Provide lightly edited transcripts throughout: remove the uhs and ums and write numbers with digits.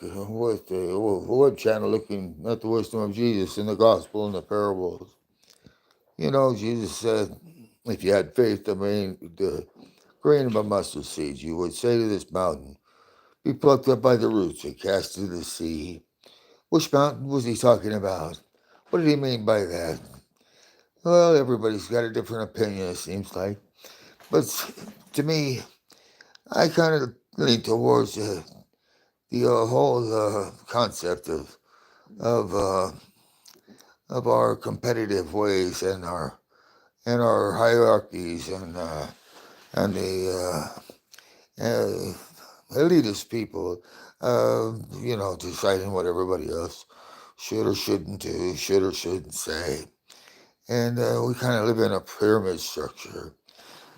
with the web channel looking at the wisdom of Jesus in the gospel and the parables. Jesus said, if you had faith, the grain of a mustard seed, you would say to this mountain, be plucked up by the roots and cast into the sea. Which mountain was he talking about? What did he mean by that? Well, everybody's got a different opinion, it seems like. But to me, I kind of lean towards the whole concept of uh, of our competitive ways and our hierarchies and the elitist people, deciding what everybody else should or shouldn't do, should or shouldn't say. And we kind of live in a pyramid structure.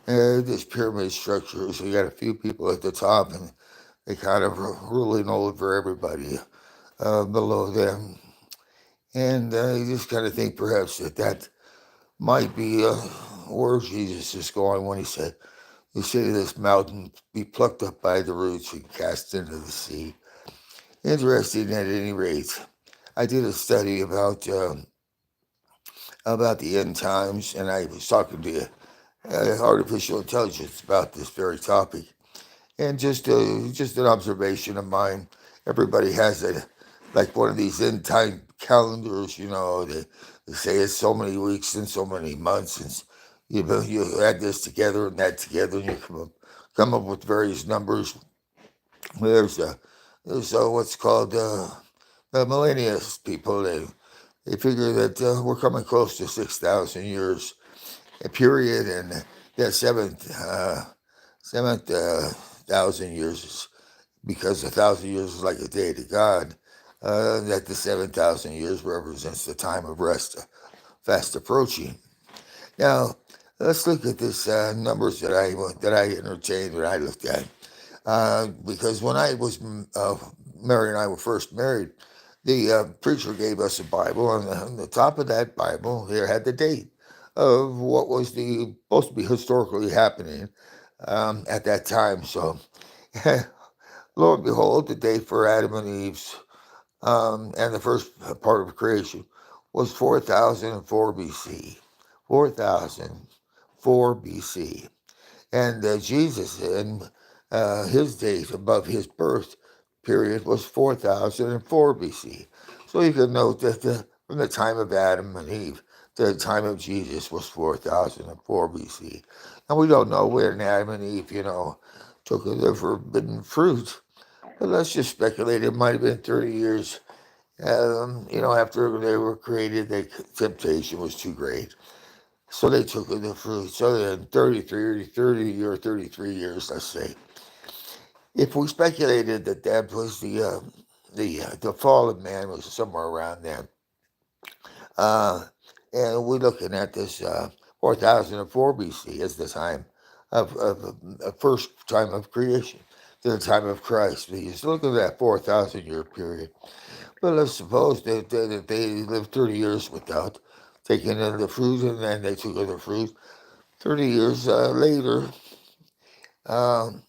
This pyramid structure, so you got a few people at the top, and they kind of ruling over everybody below them. And you just kind of think perhaps that might be where Jesus is going when he said, you say to this mountain, be plucked up by the roots and cast into the sea. Interesting at any rate. I did a study about the end times, and I was talking to artificial intelligence about this very topic. And just an observation of mine. Everybody has like one of these end time calendars. They say it's so many weeks and so many months, and you add this together and that together, and you come up with various numbers. There's what's called the millennials people. They figure that we're coming close to 6,000 years a period, and that seventh thousand years is because 1,000 years is like a day to God. That the 7,000 years represents the time of rest, fast approaching. Now, let's look at this numbers that I entertained when I looked at. Because when I was Mary and I were first married, the preacher gave us a Bible, and on the top of that Bible, there had the date of what was supposed to be historically happening at that time. So, lo and behold, the date for Adam and Eve's and the first part of creation was 4004 BC. 4004 BC. And Jesus, in his date above his birth period, was 4004 BC. So you can note that from the time of Adam and Eve to the time of Jesus was 4004 BC. And we don't know when Adam and Eve, took of the forbidden fruit. But let's just speculate it might have been 30 years. After they were created, the temptation was too great. So they took of the fruit. So then 30 or 33 years, let's say. If we speculated that was the fall of man was somewhere around then, and we're looking at this 4004 BC as the time of first time of creation, to the time of Christ. Because look at that 4,000 year period. But let's suppose that they lived 30 years without taking in the fruit, and then they took in the fruit. 30 years later, um,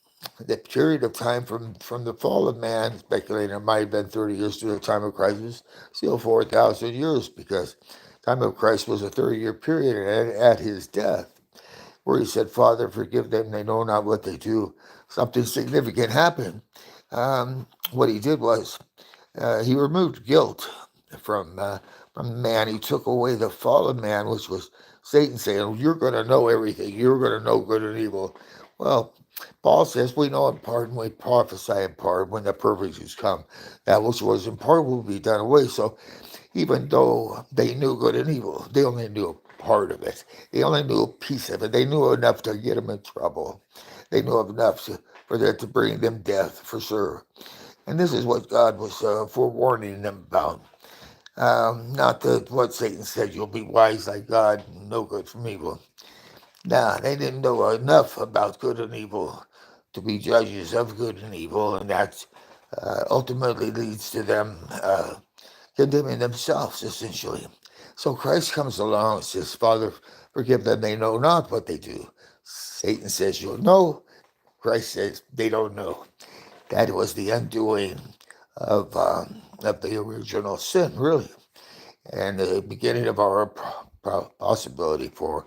the period of time from the fall of man, speculating it might have been 30 years to the time of Christ, was still 4,000 years, because time of Christ was a 30-year period at his death, where he said, Father, forgive them, they know not what they do. Something significant happened. What he did was he removed guilt from man. He took away the fallen man, which was Satan saying, you're going to know everything. You're going to know good and evil. Well, Paul says we know in part and we prophesy in part. When the perfect has come, that which was in part will be done away. So even though they knew good and evil, they only knew a part of it. They only knew a piece of it. They knew enough to get them in trouble. They knew enough for that to bring them death for sure. And this is what God was forewarning them about. Not that what Satan said, you'll be wise like God, know good from evil. Nah, they didn't know enough about good and evil to be judges of good and evil, and that ultimately leads to them condemning themselves, essentially. So Christ comes along and says, Father, forgive them, they know not what they do. Satan says, you'll know. Christ says, they don't know. That was the undoing of the original sin, really, and the beginning of our possibility for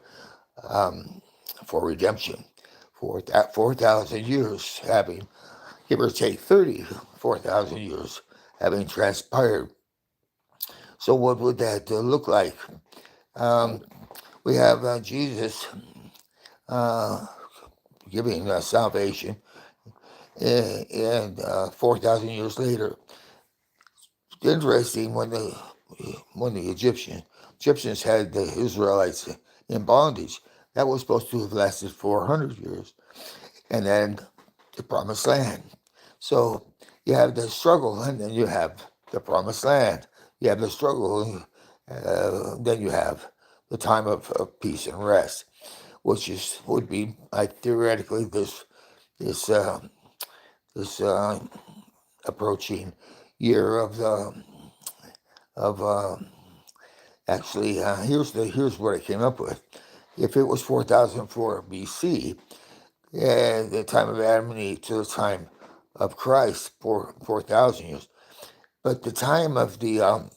redemption. For that 4,000 years having, give or take 34,000 years having transpired. So what would that look like? Um, we have Jesus giving salvation, and 4,000 years later. It's interesting when the Egyptians had the Israelites in bondage. That was supposed to have lasted 400 years, and then the Promised Land. So you have the struggle, and then you have the Promised Land. You have the struggle, then you have the time of peace and rest, which would be like theoretically this this approaching year of actually here's what I came up with. If it was 4004 BC, the time of Adam and Eve to the time of Christ, 4,000 years, but the time of the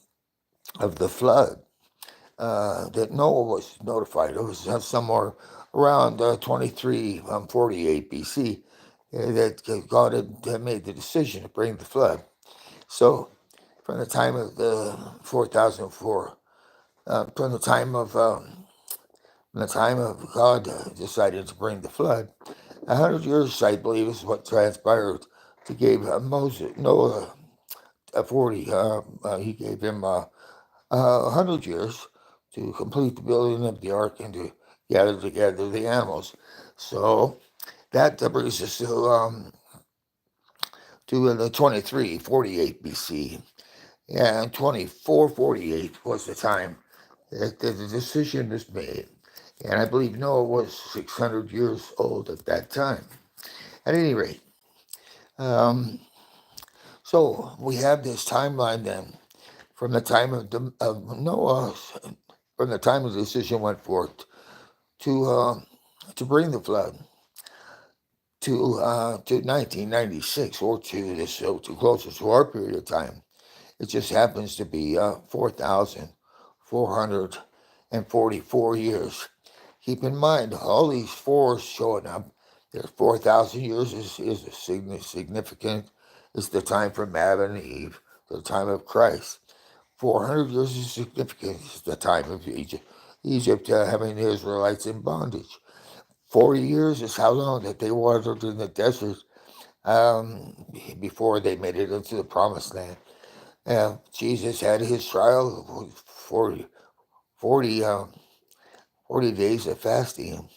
flood that Noah was notified, it was somewhere around 2348 BC that God had made the decision to bring the flood. So from the time of the 4004, from the time of God decided to bring the flood, 100 years, I believe, is what transpired to give Noah 40. He gave him 100 years to complete the building of the ark and to gather together the animals. So that brings us to the 2348 BC. And 2448 was the time that the decision was made. And I believe Noah was 600 years old at that time. At any rate, so we have this timeline then from the time of Noah, from the time the decision went forth to bring the flood to 1996, or to closer to our period of time. It just happens to be 4,444 years. Keep in mind, all these fours showing up, there's 4,000 years is significant. It's the time from Adam and Eve to the time of Christ. 400 years is significant. It's the time of Egypt having the Israelites in bondage. 40 years is how long that they wandered in the desert before they made it into the Promised Land. Jesus had his trial, 40 days of fasting,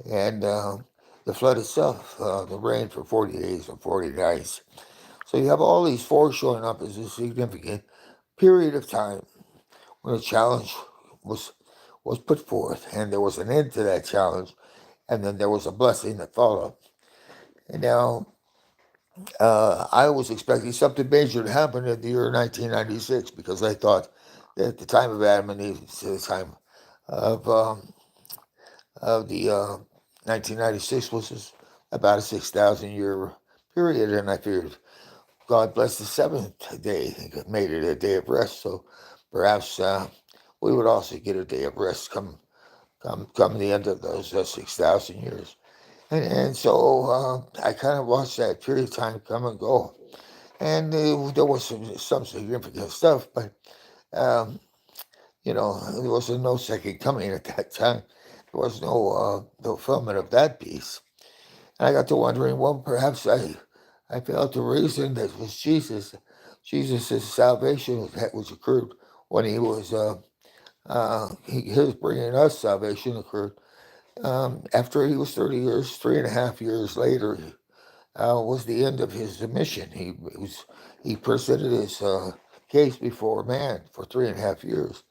and the flood itself, the rain for 40 days or 40 nights. So you have all these four showing up as a significant period of time when a challenge was put forth, and there was an end to that challenge, and then there was a blessing that followed. And now, I was expecting something major to happen in the year 1996 because I thought that the time of Adam and Eve to the time of the 1996 was about a 6,000 year period, and I figured God blessed the seventh day and made it a day of rest. So perhaps we would also get a day of rest come the end of those 6,000 years. And so I kind of watched that period of time come and go. And there was some significant stuff, but, there was no second coming at that time. There was no fulfillment of that piece. And I got to wondering, well, perhaps I failed to reason that it was Jesus' salvation, which occurred when he was, his bringing us salvation occurred after he was 30 years, 3.5 years later, was the end of his mission. He presented his case before man for 3.5 years.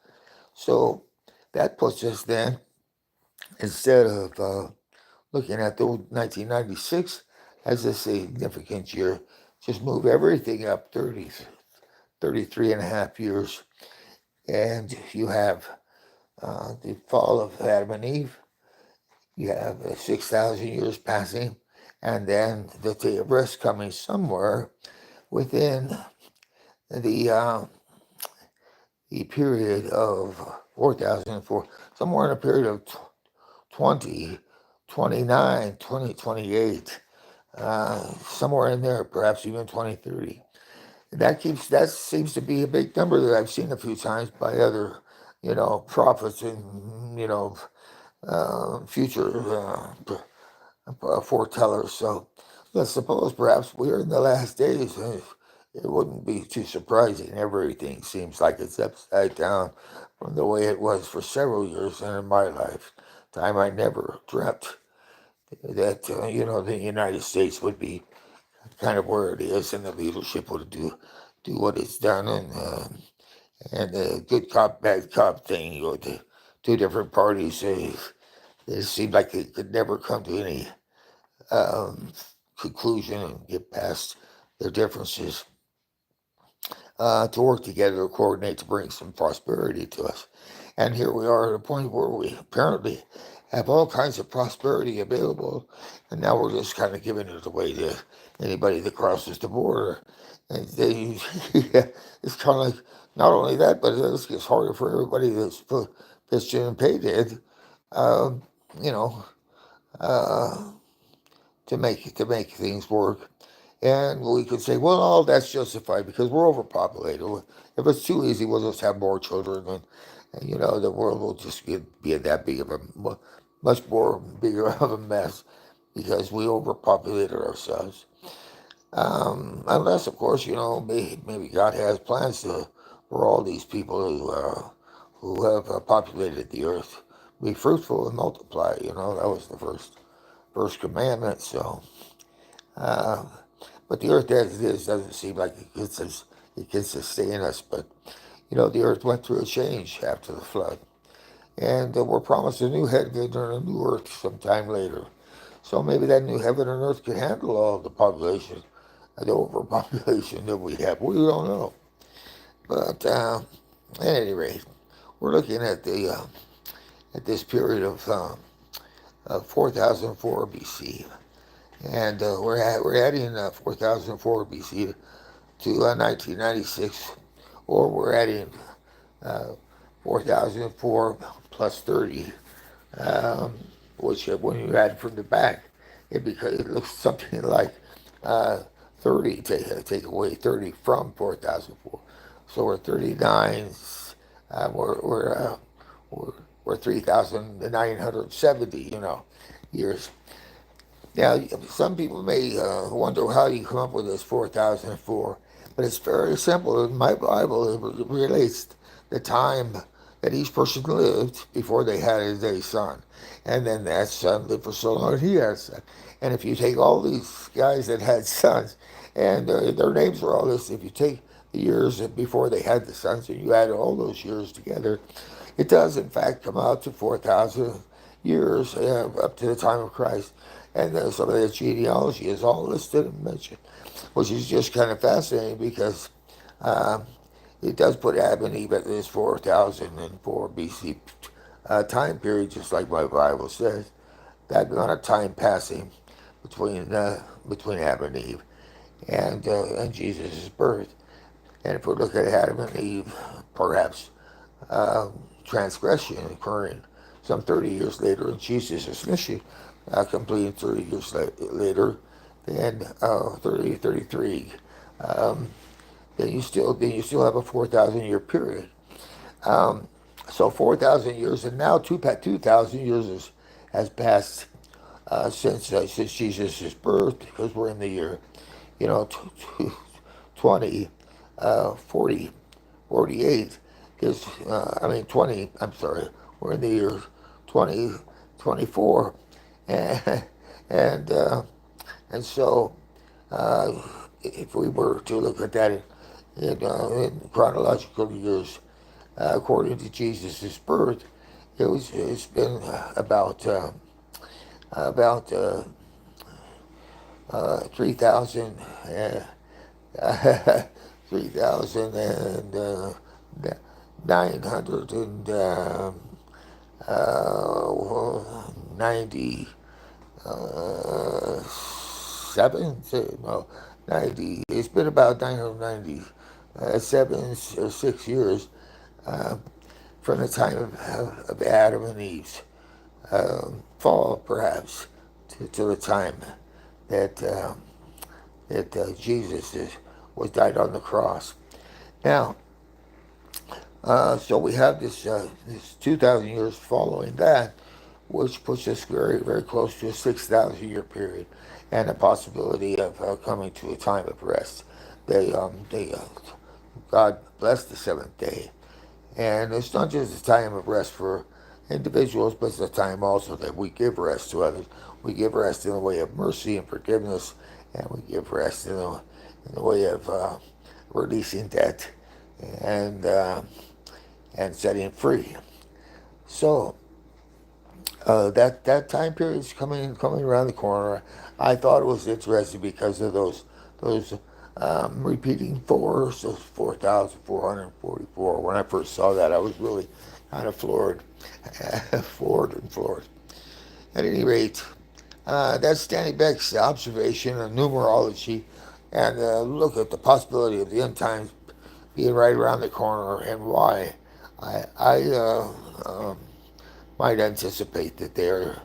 So that puts us then, instead of looking at the 1996 as a significant year, just move everything up 33.5 years. And you have the fall of Adam and Eve. You have 6,000 years passing, and then the day of rest coming somewhere within the uh, the period of 4004, somewhere in a period of 20, 29, 2028, somewhere in there, perhaps even 2030. That seems to be a big number that I've seen a few times by other, prophets and future foretellers. So let's suppose perhaps we're in the last days. It wouldn't be too surprising. Everything seems like it's upside down from the way it was for several years in my life. Time I never dreamt that the United States would be kind of where it is, and the leadership would do what it's done, and the good cop bad cop thing. The two different parties. It seemed like they could never come to any um, conclusion and get past their differences to work together, to coordinate, to bring some prosperity to us. And here we are at a point where we apparently have all kinds of prosperity available, and now we're just kind of giving it away to anybody that crosses the border. And they, it's kind of like not only that, but it gets harder for everybody that's pitched in and paid it, um, you know, uh, to make things work. And we could say, well, all that's justified because we're overpopulated. If it's too easy, we'll just have more children, and the world will just be that big of much more bigger of a mess because we overpopulated ourselves. Unless, of course, maybe God has plans for all these people who have populated the earth. Be fruitful and multiply. That was the first commandment. So. Uh, but the earth as it is doesn't seem like it can sustain us. But the earth went through a change after the flood, and we're promised a new heaven and a new earth sometime later. So maybe that new heaven and earth can handle all the population, the overpopulation that we have. We don't know. But at any rate, we're looking at this period of 4004 BC. And we're adding 4004 BC to 1996, or we're adding uh, 4004 plus 30, um, which when you add from the back, it looks something like uh, 30. Take away 30 from 4004, so we're 39. We're, we're 3,970. Years. Now, some people may wonder how you come up with this 4004, but it's very simple. In my Bible, it relates the time that each person lived before they had a son. And then that son lived for so long that he had a son. And if you take all these guys that had sons, and their names are all listed, if you take the years before they had the sons and you add all those years together, it does in fact come out to 4,000 years up to the time of Christ. And some of the genealogy is all listed and mentioned, which is just kind of fascinating because um, it does put Adam and Eve at this 4004 BC time period, just like my Bible says. That amount of time passing between Adam and Eve and Jesus' birth. And if we look at Adam and Eve, perhaps transgression occurring some 30 years later in Jesus' mission, completing 30 years later, then 30, 33. Um, then you still have a 4,000 year period. Um, so 4,000 years, and now 2,000 years has passed since Jesus' birth, because we're in the year, 20, 40, 48. Is 20. I'm sorry, we're in the year 2024, and and and so if we were to look at that in chronological years, according to Jesus' birth, it's been about 3,000 3,000 and 990 7, no, 90. It's been about 990 6 years from the time of Adam and Eve's fall, perhaps, to the time that Jesus was died on the cross. Now, so we have this 2,000 years following that, which puts us very, very close to a 6,000 year period, and the possibility of coming to a time of rest. God blessed the seventh day, and it's not just a time of rest for individuals, but it's a time also that we give rest to others. We give rest in the way of mercy and forgiveness, and we give rest in the way of releasing debt and and setting free. So that time period is coming around the corner. I thought it was interesting because of those repeating fours, those 4,444. When I first saw that, I was really kind of floored, floored. At any rate, that's Stanley Beck's observation of numerology and look at the possibility of the end times being right around the corner and why. I might anticipate that they are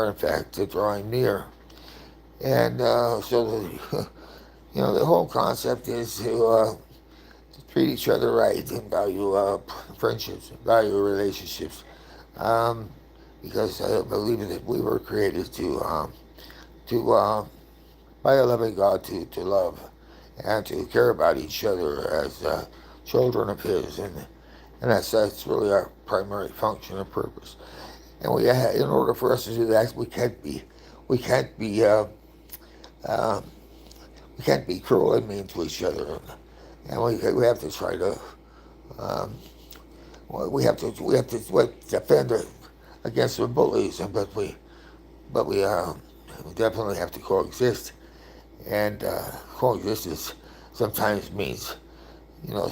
in fact drawing near, and so the, the whole concept is to treat each other right and value friendships, value relationships, um, because I believe that we were created to by a loving God to love and to care about each other as children of His, and that's really our primary function and purpose. And in order for us to do that, we can't be uh, we can't be cruel and mean to each other, and we have to try to um, we defend against the bullies, but we definitely have to coexist, and coexistence sometimes means you know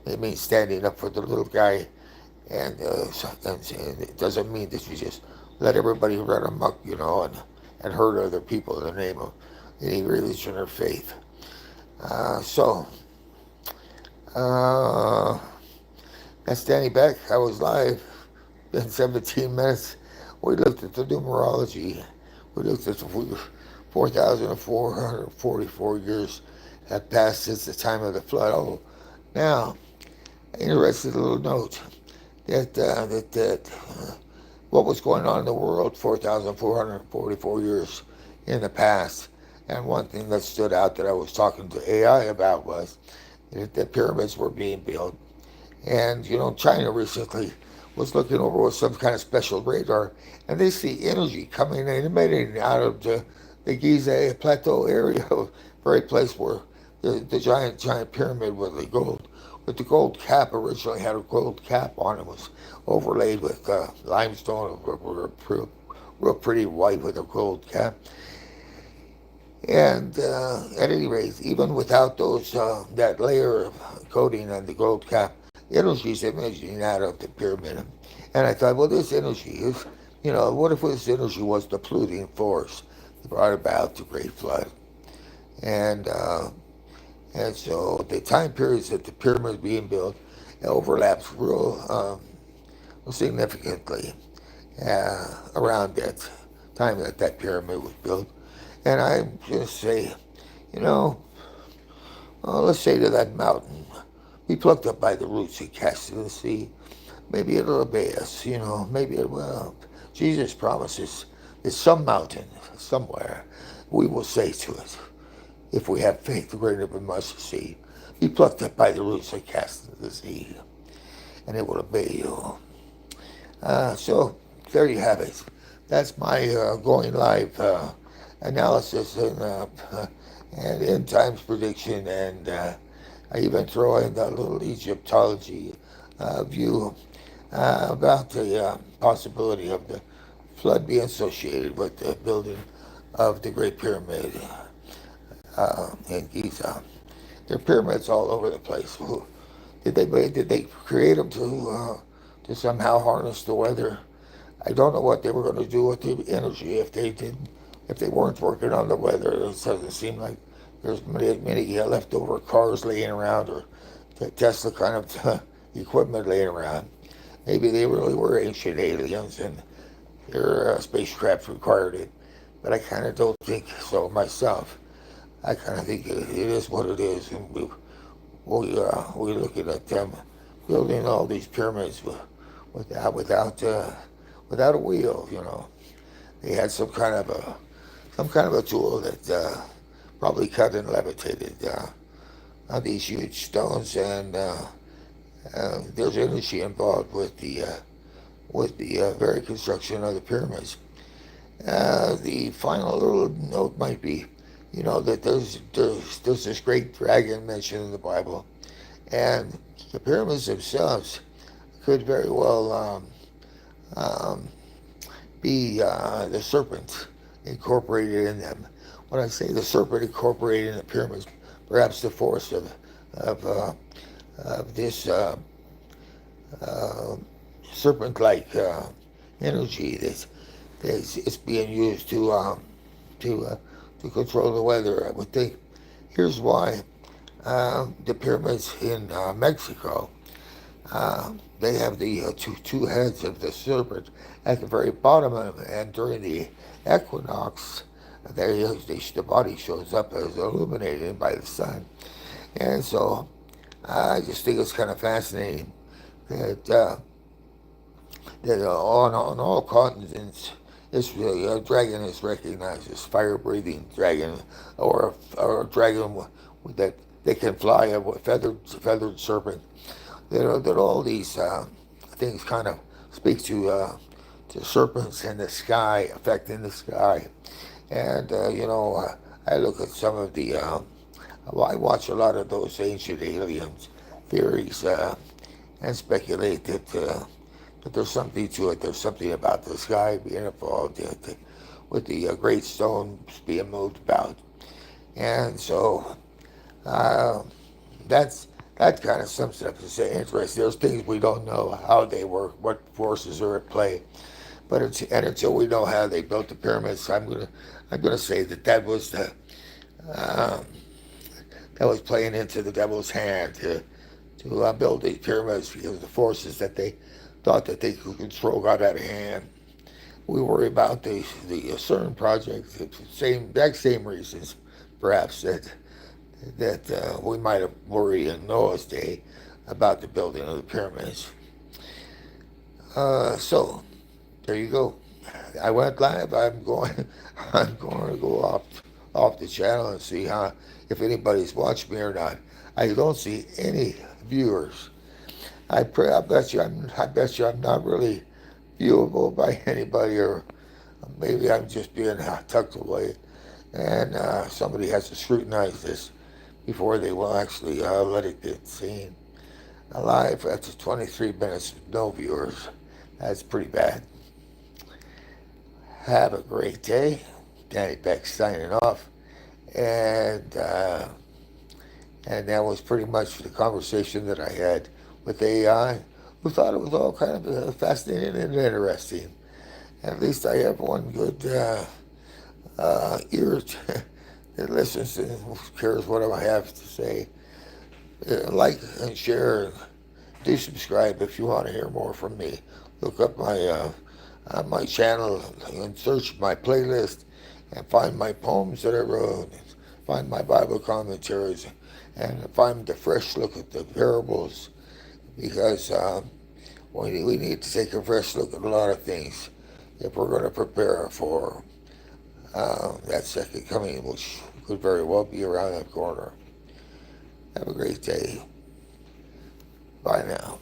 it means standing up for the little guy, and it doesn't mean that you just let everybody run amok, and hurt other people in the name of any religion or faith. So uh, that's Danny Beck. I was live. Been 17 minutes. We looked at the numerology. We looked at the 4,444 years have passed since the time of the flood. Oh, now, interesting little note that what was going on in the world 4,444 years in the past. And one thing that stood out that I was talking to AI about was that the pyramids were being built. And, China recently was looking over with some kind of special radar, and they see energy coming and emitting out of the Giza Plateau area, very place where the giant pyramid with the gold cap originally had a gold cap on it, was overlaid with limestone, real pretty white with a gold cap. And at any rate, even without that layer of coating on the gold cap, energy is emitting out of the pyramid. And I thought, well, this energy is, what if this energy was the polluting force that brought about the Great Flood? And and so the time periods that the pyramid is being built overlaps real significantly around that time that pyramid was built. And I just say, you know, let's say to that mountain, be plucked up by the roots and cast to the sea. Maybe it'll obey us, maybe it will. Jesus promises that some mountain, somewhere, we will say to it, if we have faith greater than a mustard seed, be plucked up by the roots and cast into the sea, and it will obey you. So there you have it. That's my going live analysis and end times prediction, and I even throw in that little Egyptology view about the possibility of the flood being associated with the building of the Great Pyramid in Giza. There are pyramids all over the place. Did they create them to somehow harness the weather? I don't know what they were going to do with the energy if they weren't working on the weather. It doesn't seem like There's many leftover cars laying around, or Tesla kind of equipment laying around. Maybe they really were ancient aliens and their spacecraft required it. But I kind of don't think so myself. I kind of think it is what it is, and we're looking at them building all these pyramids without a wheel. They had some kind of a tool that probably cut and levitated on these huge stones, and there's energy involved with the very construction of the pyramids. The final little note might be, that there's this great dragon mentioned in the Bible, and the pyramids themselves could very well um, be the serpent incorporated in them. When I say the serpent incorporated in the pyramids, perhaps the force of, uh, of this uh, serpent-like energy that's being used to uh, to control the weather. I would think. Here's why: the pyramids in Mexico, they have the two heads of the serpent at the very bottom of it, and during the equinox, the body shows up as illuminated by the sun. And so I just think it's kind of fascinating that on all continents, this really a dragon is recognized as fire-breathing dragon, or a dragon that they can fly, a feathered serpent. That all these things kind of speak to serpents in the sky, affecting the sky. And I look at some of the I watch a lot of those ancient aliens theories, and speculate that there's something to it. There's something about the sky being involved with the great stones being moved about. And so uh, that's that kind of sums it up. It's interesting. There's things we don't know how they work, what forces are at play. And until we know how they built the pyramids, I'm gonna say that was um, that was playing into the devil's hand to build these pyramids, because the forces that they thought that they could control got out of hand. We worry about the CERN project, the exact same reasons, perhaps, that we might have worried in Noah's day about the building of the pyramids. So there you go. I went live. I'm going. I'm going to go off the channel and see if anybody's watched me or not. I don't see any viewers. I bet you I'm not really viewable by anybody, or maybe I'm just being tucked away, and somebody has to scrutinize this before they will actually let it get seen. Live after 23 minutes, no viewers. That's pretty bad. Have a great day. Danny Beck signing off, and that was pretty much the conversation that I had with AI, who thought it was all kind of fascinating and interesting. At least I have one good ear that listens and cares what I have to say. Like and share, and do subscribe if you want to hear more from me. Look up my channel and search my playlist and find my poems that I wrote, find my Bible commentaries, and find the fresh look at the parables, because we need to take a fresh look at a lot of things if we're going to prepare for that second coming, which could very well be around that corner. Have a great day. Bye now.